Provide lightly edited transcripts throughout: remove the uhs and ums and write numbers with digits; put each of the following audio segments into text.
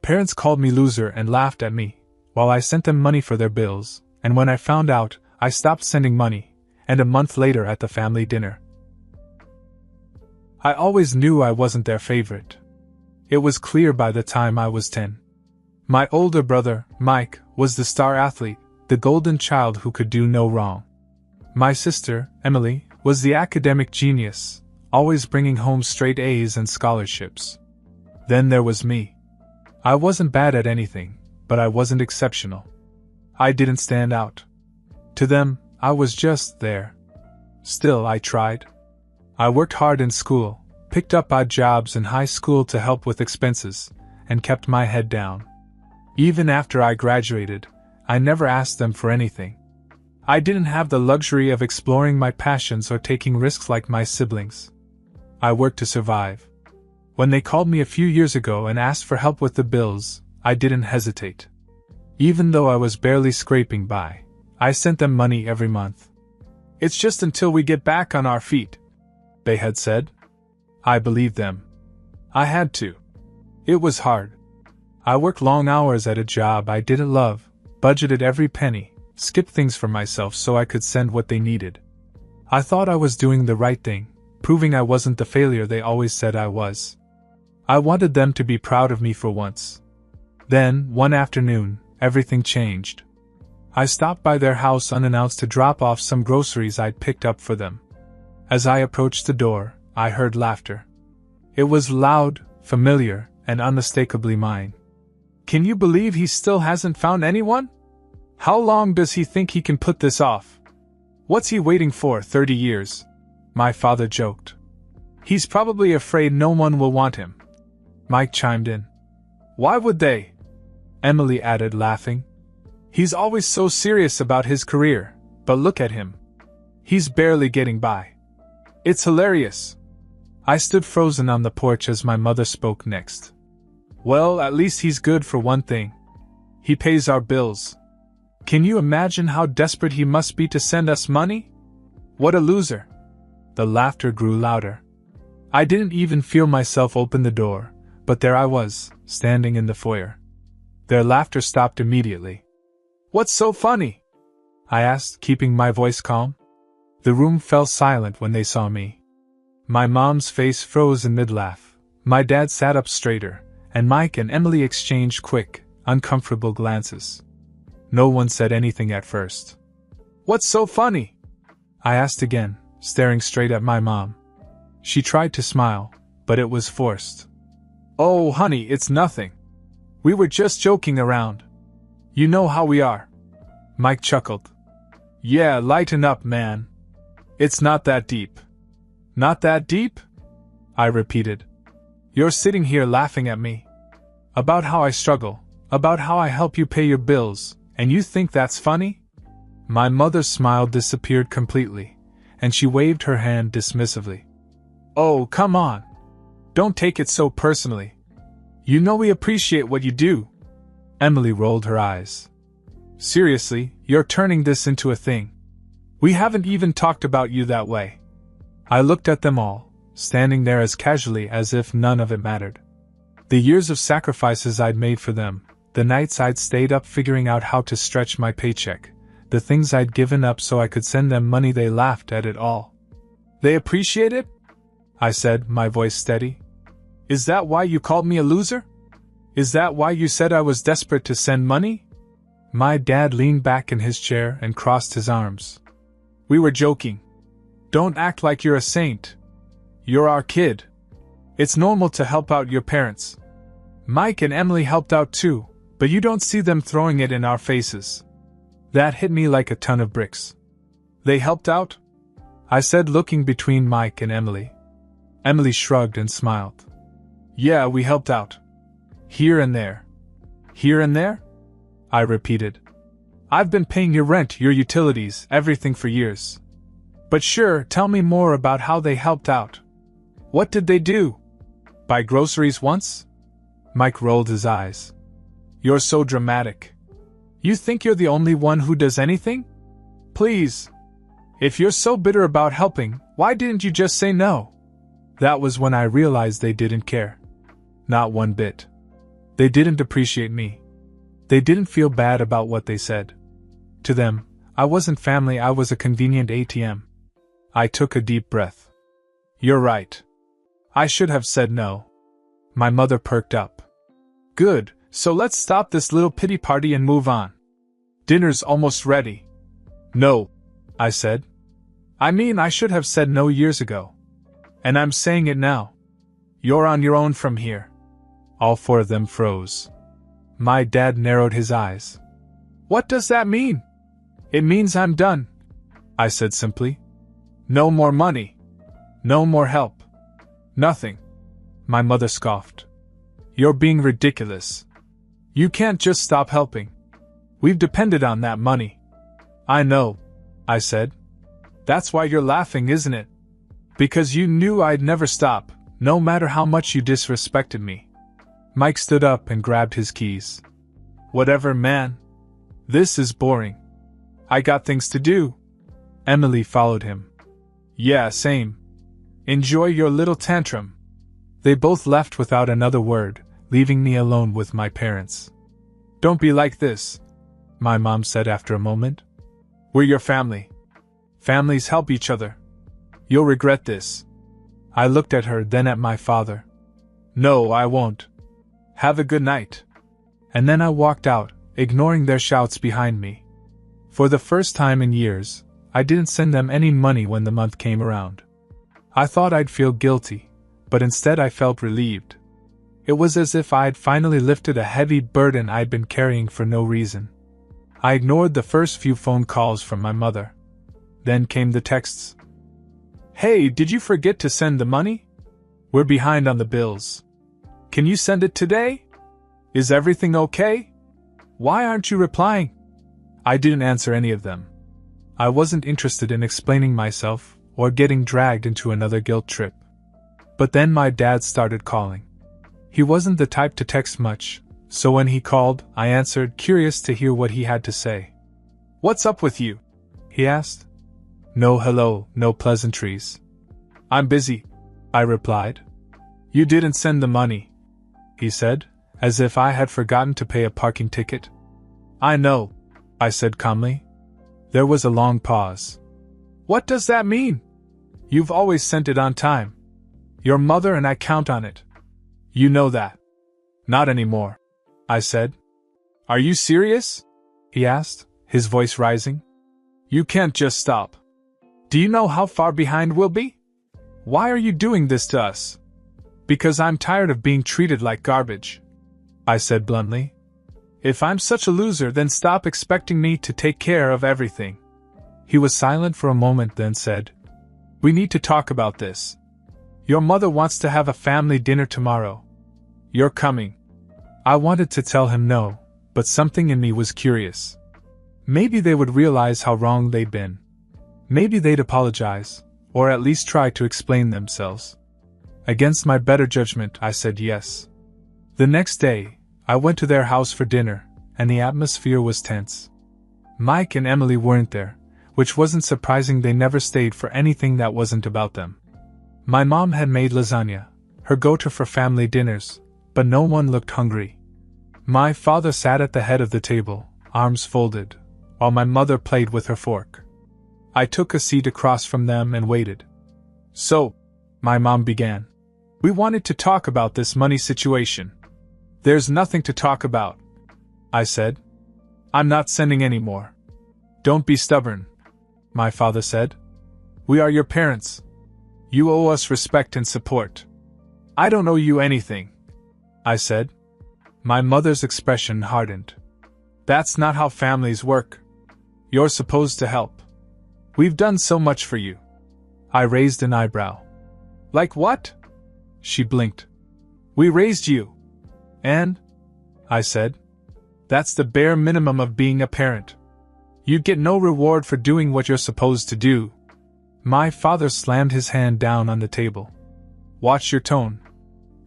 Parents called me loser and laughed at me, while I sent them money for their bills, and when I found out, I stopped sending money, and a month later at the family dinner. I always knew I wasn't their favorite. It was clear by the time I was 10. My older brother, Mike, was the star athlete, the golden child who could do no wrong. My sister, Emily, was the academic genius, always bringing home straight A's and scholarships. Then there was me. I wasn't bad at anything, but I wasn't exceptional. I didn't stand out. To them, I was just there. Still, I tried. I worked hard in school, picked up odd jobs in high school to help with expenses, and kept my head down. Even after I graduated, I never asked them for anything. I didn't have the luxury of exploring my passions or taking risks like my siblings. I worked to survive. When they called me a few years ago and asked for help with the bills, I didn't hesitate. Even though I was barely scraping by, I sent them money every month. "It's just until we get back on our feet," they had said. I believed them. I had to. It was hard. I worked long hours at a job I didn't love, budgeted every penny, skipped things for myself so I could send what they needed. I thought I was doing the right thing, proving I wasn't the failure they always said I was. I wanted them to be proud of me for once. Then, one afternoon, everything changed. I stopped by their house unannounced to drop off some groceries I'd picked up for them. As I approached the door, I heard laughter. It was loud, familiar, and unmistakably mine. "Can you believe he still hasn't found anyone? How long does he think he can put this off? What's he waiting for, 30 years? My father joked. "He's probably afraid no one will want him." Mike chimed in. "Why would they?" Emily added, laughing. "He's always so serious about his career, but look at him. He's barely getting by. It's hilarious." I stood frozen on the porch as my mother spoke next. "Well, at least he's good for one thing. He pays our bills. Can you imagine how desperate he must be to send us money? What a loser." The laughter grew louder. I didn't even feel myself open the door, but there I was, standing in the foyer. Their laughter stopped immediately. "What's so funny?" I asked, keeping my voice calm. The room fell silent when they saw me. My mom's face froze in mid-laugh, my dad sat up straighter, and Mike and Emily exchanged quick, uncomfortable glances. No one said anything at first. "What's so funny?" I asked again, staring straight at my mom. She tried to smile, but it was forced. "Oh, honey, it's nothing. We were just joking around. You know how we are." Mike chuckled. "Yeah, lighten up, man. It's not that deep." "Not that deep?" I repeated. "You're sitting here laughing at me. About how I struggle, about how I help you pay your bills, and you think that's funny?" My mother's smile disappeared completely, and she waved her hand dismissively. "Oh, come on. Don't take it so personally. You know we appreciate what you do." Emily rolled her eyes. "Seriously, you're turning this into a thing. We haven't even talked about you that way." I looked at them all, standing there as casually as if none of it mattered. The years of sacrifices I'd made for them, the nights I'd stayed up figuring out how to stretch my paycheck, the things I'd given up so I could send them money, they laughed at it all. "They appreciate it?" I said, my voice steady. "Is that why you called me a loser? Is that why you said I was desperate to send money?" My dad leaned back in his chair and crossed his arms. "We were joking. Don't act like you're a saint. You're our kid. It's normal to help out your parents. Mike and Emily helped out too, but you don't see them throwing it in our faces." That hit me like a ton of bricks. "They helped out?" I said, looking between Mike and Emily. Emily shrugged and smiled. "Yeah, we helped out. Here and there." "Here and there?" I repeated. "I've been paying your rent, your utilities, everything for years. But sure, tell me more about how they helped out. What did they do? Buy groceries once?" Mike rolled his eyes. "You're so dramatic. You think you're the only one who does anything? Please. If you're so bitter about helping, why didn't you just say no?" That was when I realized they didn't care. Not one bit. They didn't appreciate me. They didn't feel bad about what they said. To them, I wasn't family, I was a convenient ATM. I took a deep breath. You're right. I should have said no. My mother perked up. Good, so let's stop this little pity party and move on. Dinner's almost ready. No, I said. I mean, I should have said no years ago. And I'm saying it now. You're on your own from here. All four of them froze. My dad narrowed his eyes. What does that mean? It means I'm done, I said simply. No more money. No more help. Nothing. My mother scoffed. You're being ridiculous. You can't just stop helping. We've depended on that money. I know, I said. That's why you're laughing, isn't it? Because you knew I'd never stop, no matter how much you disrespected me. Mike stood up and grabbed his keys. Whatever, man. This is boring. I got things to do. Emily followed him. Yeah, same. Enjoy your little tantrum. They both left without another word, leaving me alone with my parents. Don't be like this, my mom said after a moment. We're your family. Families help each other. You'll regret this. I looked at her, then at my father. No, I won't. Have a good night. And then I walked out, ignoring their shouts behind me. For the first time in years, I didn't send them any money when the month came around. I thought I'd feel guilty, but instead I felt relieved. It was as if I'd finally lifted a heavy burden I'd been carrying for no reason. I ignored the first few phone calls from my mother. Then came the texts. Hey, did you forget to send the money? We're behind on the bills. Can you send it today? Is everything okay? Why aren't you replying? I didn't answer any of them. I wasn't interested in explaining myself or getting dragged into another guilt trip. But then my dad started calling. He wasn't the type to text much, so when he called, I answered, curious to hear what he had to say. What's up with you? He asked. No hello, no pleasantries. I'm busy, I replied. You didn't send the money, he said, as if I had forgotten to pay a parking ticket. I know, I said calmly. There was a long pause. What does that mean? You've always sent it on time. Your mother and I count on it. You know that. Not anymore, I said. Are you serious? He asked, his voice rising. You can't just stop. Do you know how far behind we'll be? Why are you doing this to us? Because I'm tired of being treated like garbage, I said bluntly. If I'm such a loser, then stop expecting me to take care of everything. He was silent for a moment, then said, We need to talk about this. Your mother wants to have a family dinner tomorrow. You're coming. I wanted to tell him no, but something in me was curious. Maybe they would realize how wrong they'd been. Maybe they'd apologize, or at least try to explain themselves. Against my better judgment, I said yes. The next day, I went to their house for dinner, and the atmosphere was tense. Mike and Emily weren't there, which wasn't surprising. They never stayed for anything that wasn't about them. My mom had made lasagna, her go-to for family dinners, but no one looked hungry. My father sat at the head of the table, arms folded, while my mother played with her fork. I took a seat across from them and waited. So, my mom began. We wanted to talk about this money situation. There's nothing to talk about, I said. I'm not sending any more. Don't be stubborn, my father said. We are your parents. You owe us respect and support. I don't owe you anything, I said. My mother's expression hardened. That's not how families work. You're supposed to help. We've done so much for you. I raised an eyebrow. Like what? She blinked. We raised you. And? I said. That's the bare minimum of being a parent. You get no reward for doing what you're supposed to do. My father slammed his hand down on the table. Watch your tone.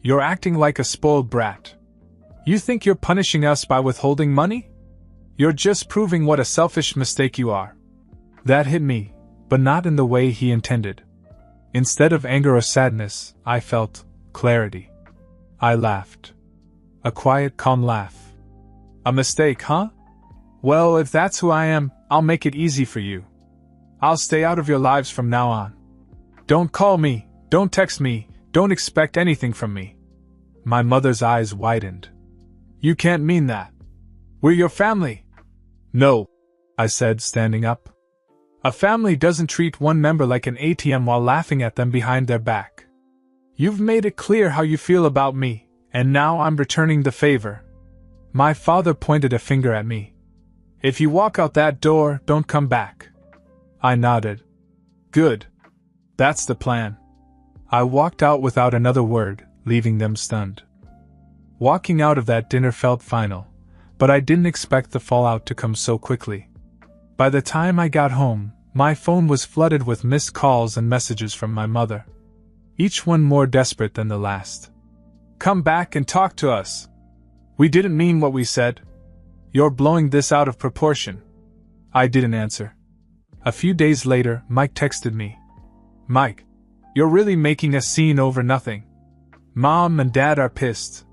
You're acting like a spoiled brat. You think you're punishing us by withholding money? You're just proving what a selfish mistake you are. That hit me, but not in the way he intended. Instead of anger or sadness, I felt clarity. I laughed. A quiet, calm laugh. A mistake, huh? Well, if that's who I am, I'll make it easy for you. I'll stay out of your lives from now on. Don't call me, don't text me, don't expect anything from me. My mother's eyes widened. You can't mean that. We're your family. No, I said, standing up. A family doesn't treat one member like an ATM while laughing at them behind their back. You've made it clear how you feel about me, and now I'm returning the favor. My father pointed a finger at me. If you walk out that door, don't come back. I nodded. Good. That's the plan. I walked out without another word, leaving them stunned. Walking out of that dinner felt final, but I didn't expect the fallout to come so quickly. By the time I got home, my phone was flooded with missed calls and messages from my mother. Each one more desperate than the last. Come back and talk to us. We didn't mean what we said. You're blowing this out of proportion. I didn't answer. A few days later, Mike texted me. Mike, you're really making a scene over nothing. Mom and Dad are pissed.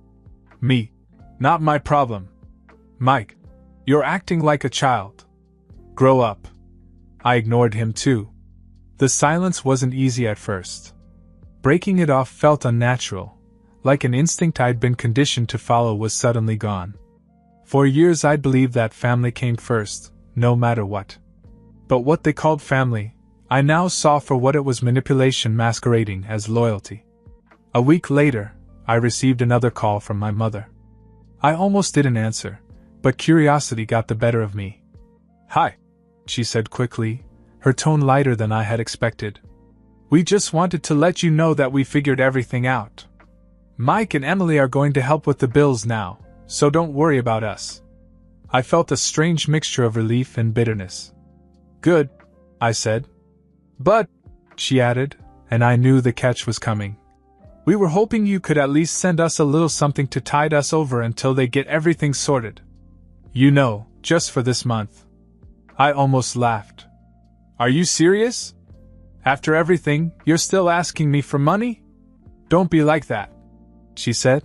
Me. Not my problem. Mike, you're acting like a child. Grow up. I ignored him too. The silence wasn't easy at first. Breaking it off felt unnatural, like an instinct I'd been conditioned to follow was suddenly gone. For years I'd believed that family came first, no matter what. But what they called family, I now saw for what it was: manipulation masquerading as loyalty. A week later, I received another call from my mother. I almost didn't answer, but curiosity got the better of me. Hi, she said quickly, her tone lighter than I had expected. We just wanted to let you know that we figured everything out. Mike and Emily are going to help with the bills now, so don't worry about us. I felt a strange mixture of relief and bitterness. Good, I said. But, she added, and I knew the catch was coming. We were hoping you could at least send us a little something to tide us over until they get everything sorted. You know, just for this month. I almost laughed. Are you serious? After everything, you're still asking me for money? Don't be like that, she said.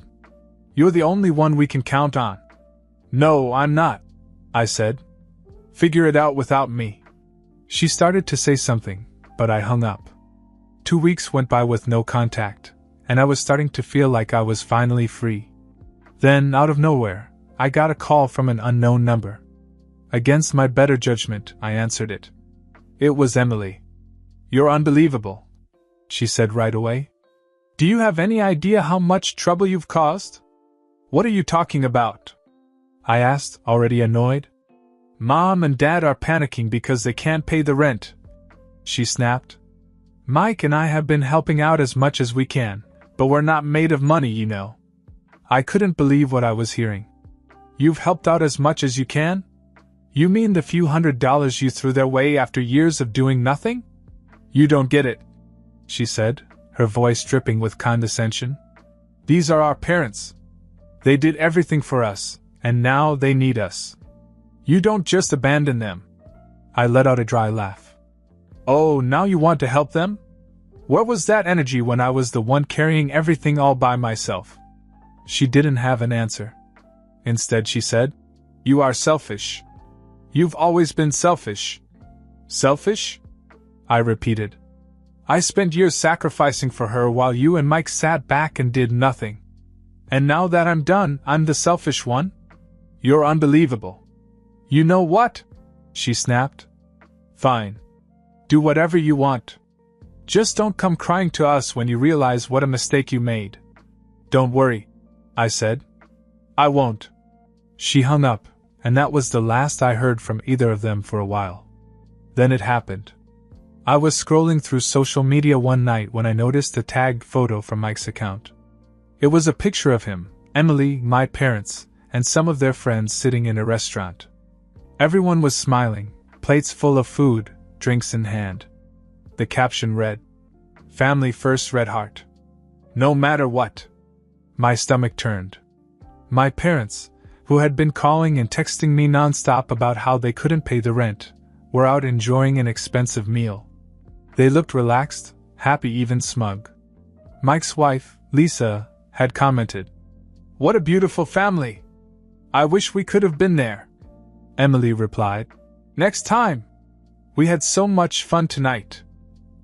You're the only one we can count on. No, I'm not, I said. Figure it out without me. She started to say something, but I hung up. 2 weeks went by with no contact, and I was starting to feel like I was finally free. Then, out of nowhere, I got a call from an unknown number. Against my better judgment, I answered it. It was Emily. You're unbelievable, she said right away. Do you have any idea how much trouble you've caused? What are you talking about? I asked, already annoyed. Mom and Dad are panicking because they can't pay the rent, she snapped. Mike and I have been helping out as much as we can, but we're not made of money, you know. I couldn't believe what I was hearing. You've helped out as much as you can? You mean the few $100s you threw their way after years of doing nothing? You don't get it, she said, her voice dripping with condescension. These are our parents. They did everything for us, and now they need us. You don't just abandon them. I let out a dry laugh. Oh, now you want to help them? Where was that energy when I was the one carrying everything all by myself? She didn't have an answer. Instead, she said, You are selfish. You've always been selfish. Selfish? I repeated. I spent years sacrificing for her while you and Mike sat back and did nothing. And now that I'm done, I'm the selfish one? You're unbelievable. You know what? She snapped. Fine. Do whatever you want. Just don't come crying to us when you realize what a mistake you made. Don't worry, I said. I won't. She hung up, and that was the last I heard from either of them for a while. Then it happened. I was scrolling through social media one night when I noticed a tagged photo from Mike's account. It was a picture of him, Emily, my parents, and some of their friends sitting in a restaurant. Everyone was smiling, plates full of food, drinks in hand. The caption read, Family first, red heart. No matter what. My stomach turned. My parents, who had been calling and texting me nonstop about how they couldn't pay the rent, were out enjoying an expensive meal. They looked relaxed, happy, even smug. Mike's wife, Lisa, had commented, What a beautiful family! I wish we could have been there, Emily replied. Next time! We had so much fun tonight.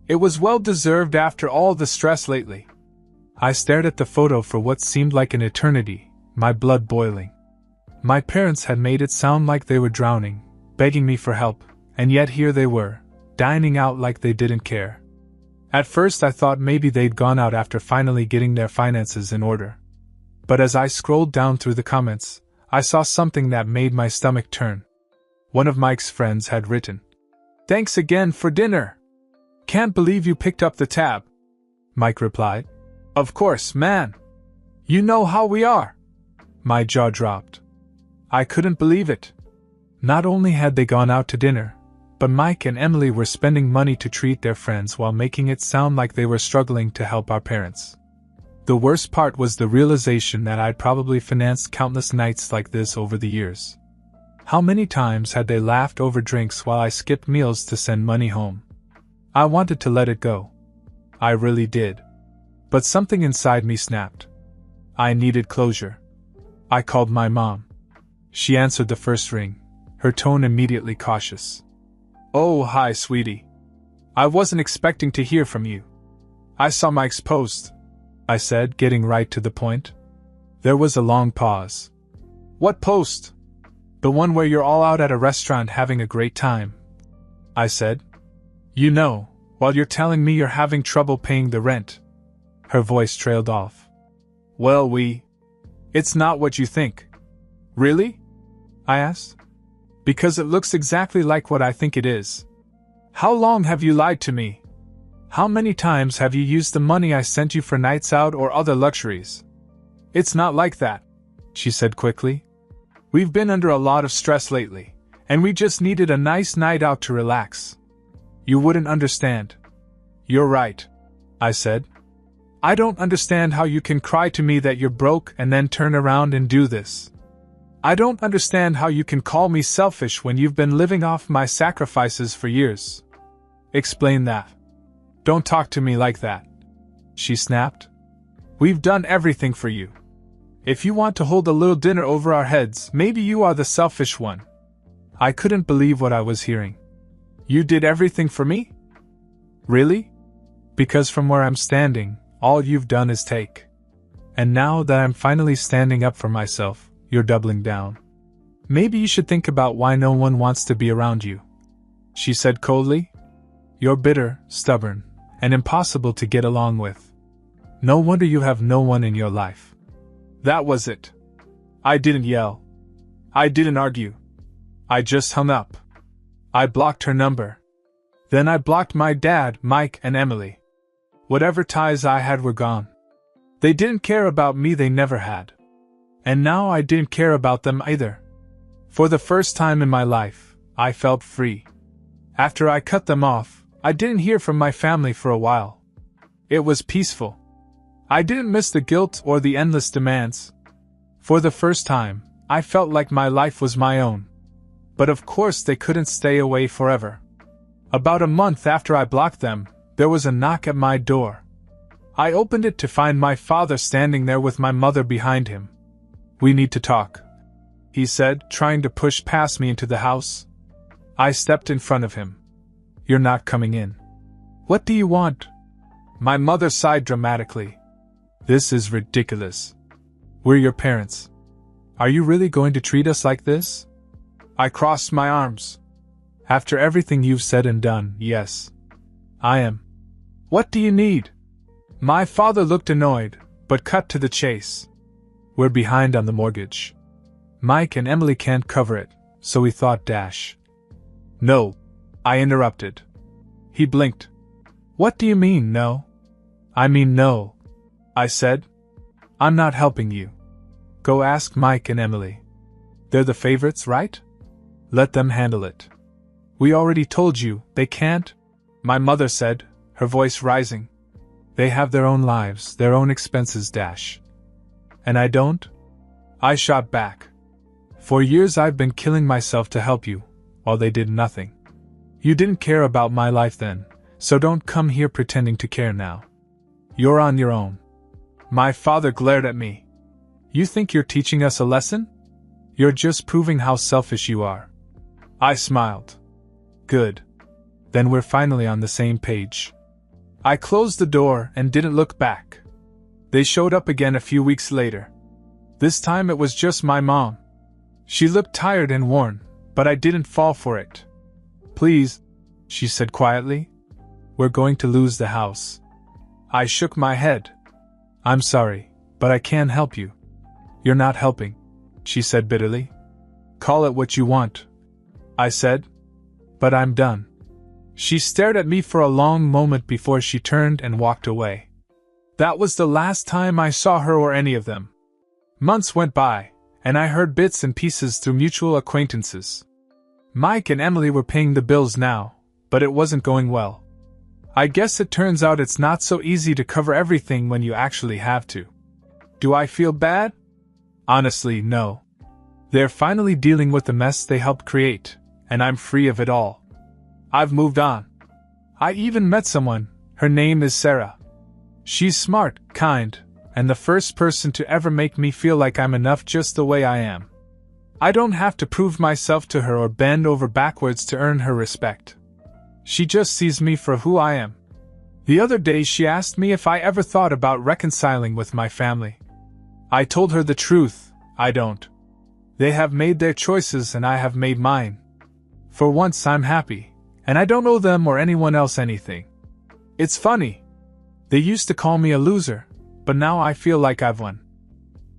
It was well deserved after all the stress lately. I stared at the photo for what seemed like an eternity, my blood boiling. My parents had made it sound like they were drowning, begging me for help, and yet here they were, dining out like they didn't care. At first I thought maybe they'd gone out after finally getting their finances in order. But as I scrolled down through the comments, I saw something that made my stomach turn. One of Mike's friends had written, "Thanks again for dinner. Can't believe you picked up the tab." Mike replied, "Of course, man. You know how we are." My jaw dropped. I couldn't believe it. Not only had they gone out to dinner, but Mike and Emily were spending money to treat their friends while making it sound like they were struggling to help our parents. The worst part was the realization that I'd probably financed countless nights like this over the years. How many times had they laughed over drinks while I skipped meals to send money home? I wanted to let it go. I really did. But something inside me snapped. I needed closure. I called my mom. She answered the first ring, her tone immediately cautious. "Oh, hi, sweetie. I wasn't expecting to hear from you. I saw Mike's post," I said, getting right to the point. There was a long pause. "What post?" "The one where you're all out at a restaurant having a great time," I said. "You know, while you're telling me you're having trouble paying the rent." Her voice trailed off. "Well, it's not what you think." "Really?" I asked. "Because it looks exactly like what I think it is. How long have you lied to me? How many times have you used the money I sent you for nights out or other luxuries?" "It's not like that," she said quickly. "We've been under a lot of stress lately, and we just needed a nice night out to relax. You wouldn't understand." "You're right," I said. "I don't understand how you can cry to me that you're broke and then turn around and do this. I don't understand how you can call me selfish when you've been living off my sacrifices for years. Explain that. Don't talk to me like that," she snapped. "We've done everything for you. If you want to hold a little dinner over our heads, maybe you are the selfish one." I couldn't believe what I was hearing. "You did everything for me? Really? Because from where I'm standing, all you've done is take. And now that I'm finally standing up for myself, you're doubling down. Maybe you should think about why no one wants to be around you," she said coldly. "You're bitter, stubborn, and impossible to get along with. No wonder you have no one in your life." That was it. I didn't yell. I didn't argue. I just hung up. I blocked her number. Then I blocked my dad, Mike, and Emily. Whatever ties I had were gone. They didn't care about me, they never had. And now I didn't care about them either. For the first time in my life, I felt free. After I cut them off, I didn't hear from my family for a while. It was peaceful. I didn't miss the guilt or the endless demands. For the first time, I felt like my life was my own. But of course they couldn't stay away forever. About a month after I blocked them, there was a knock at my door. I opened it to find my father standing there with my mother behind him. "We need to talk," he said, trying to push past me into the house. I stepped in front of him. "You're not coming in." "What do you want?" My mother sighed dramatically. "This is ridiculous. We're your parents. Are you really going to treat us like this?" I crossed my arms. "After everything you've said and done, yes. I am." "What do you need?" My father looked annoyed, but cut to the chase. "We're behind on the mortgage. Mike and Emily can't cover it, so we thought dash." "No," I interrupted. He blinked. "What do you mean, no?" "I mean no," I said. "I'm not helping you. Go ask Mike and Emily. They're the favorites, right? Let them handle it." "We already told you, they can't," my mother said, her voice rising. "They have their own lives, their own expenses dash." "And I don't?" I shot back. "For years I've been killing myself to help you, while they did nothing. You didn't care about my life then, so don't come here pretending to care now. You're on your own." My father glared at me. You think you're teaching us a lesson? You're just proving how selfish you are. I smiled. Good. Then we're finally on the same page. I closed the door and didn't look back. They showed up again a few weeks later. This time it was just my mom. She looked tired and worn, but I didn't fall for it. Please, she said quietly. We're going to lose the house. I shook my head. I'm sorry, but I can't help you. You're not helping, she said bitterly. Call it what you want, I said. But I'm done. She stared at me for a long moment before she turned and walked away. That was the last time I saw her or any of them. Months went by, and I heard bits and pieces through mutual acquaintances. Mike and Emily were paying the bills now, but it wasn't going well. I guess it turns out it's not so easy to cover everything when you actually have to. Do I feel bad? Honestly, no. They're finally dealing with the mess they helped create, and I'm free of it all. I've moved on. I even met someone. Her name is Sarah. She's smart, kind, and the first person to ever make me feel like I'm enough just the way I am. I don't have to prove myself to her or bend over backwards to earn her respect. She just sees me for who I am. The other day she asked me if I ever thought about reconciling with my family. I told her the truth, I don't. They have made their choices and I have made mine. For once I'm happy, and I don't owe them or anyone else anything. It's funny. They used to call me a loser, but now I feel like I've won.